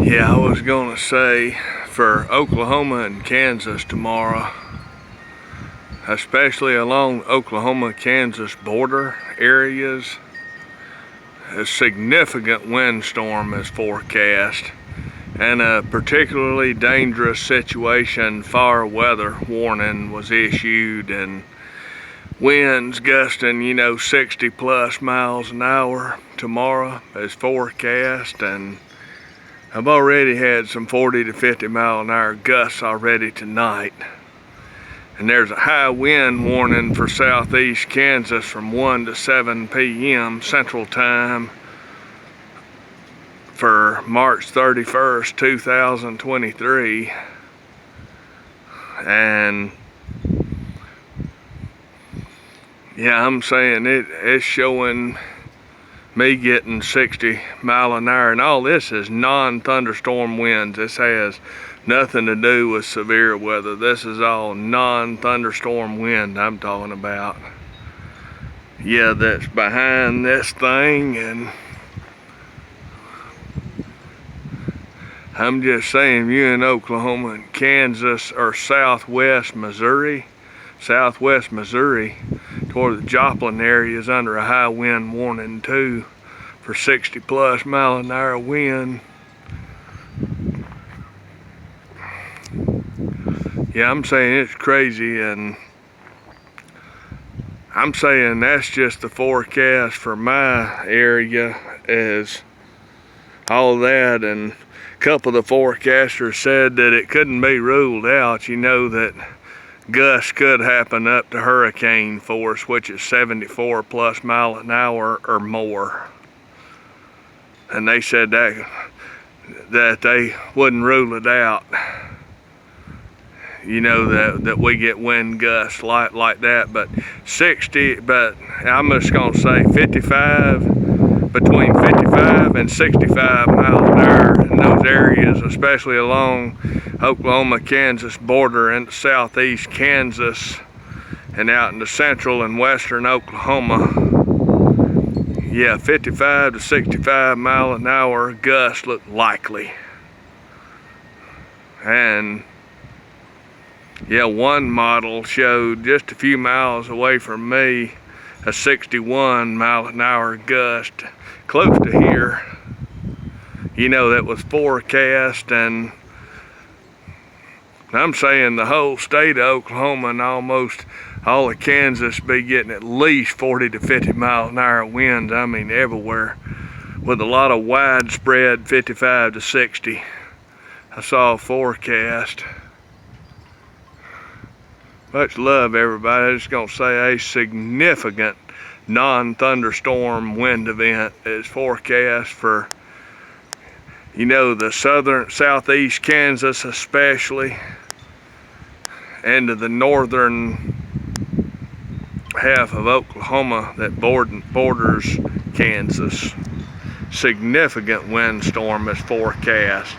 Yeah, I was gonna say for Oklahoma and Kansas tomorrow, especially along Oklahoma-Kansas border areas, a significant windstorm is forecast, and a particularly dangerous situation fire weather warning was issued, and winds gusting 60 plus miles an hour tomorrow is forecast. And I've already had some 40 to 50 mile an hour gusts already tonight. And there's a high wind warning for southeast Kansas from 1 to 7 p.m. Central Time for March 31st, 2023. And yeah, I'm saying it's showing me getting 60 mile an hour, and all this is non-thunderstorm winds. This has nothing to do with severe weather. This is all non-thunderstorm wind I'm talking about. Yeah, that's behind this thing, and I'm just saying, you in Oklahoma and Kansas or southwest Missouri toward the Joplin area is under a high wind warning too for 60 plus mile an hour wind. Yeah, I'm saying it's crazy, and I'm saying that's just the forecast for my area is all that. And a couple of the forecasters said that it couldn't be ruled out, that gusts could happen up to hurricane force, which is 74 plus mile an hour or more. And they said that they wouldn't rule it out. That we get wind gusts like that, but 60, but I'm just gonna say 55, between 55 and 65 miles an hour in those areas, especially along Oklahoma-Kansas border into southeast Kansas and out into central and western Oklahoma. Yeah, 55 to 65 mile an hour gusts look likely. And yeah, one model showed just a few miles away from me a 61 mile an hour gust close to here. That was forecast, and I'm saying the whole state of Oklahoma and almost all of Kansas be getting at least 40 to 50 mile an hour winds. I mean everywhere, with a lot of widespread 55 to 60. I saw a forecast. Much love, everybody. I'm just gonna say a significant non-thunderstorm wind event is forecast for the southeast Kansas especially, and to the northern half of Oklahoma that borders Kansas. Significant windstorm is forecast.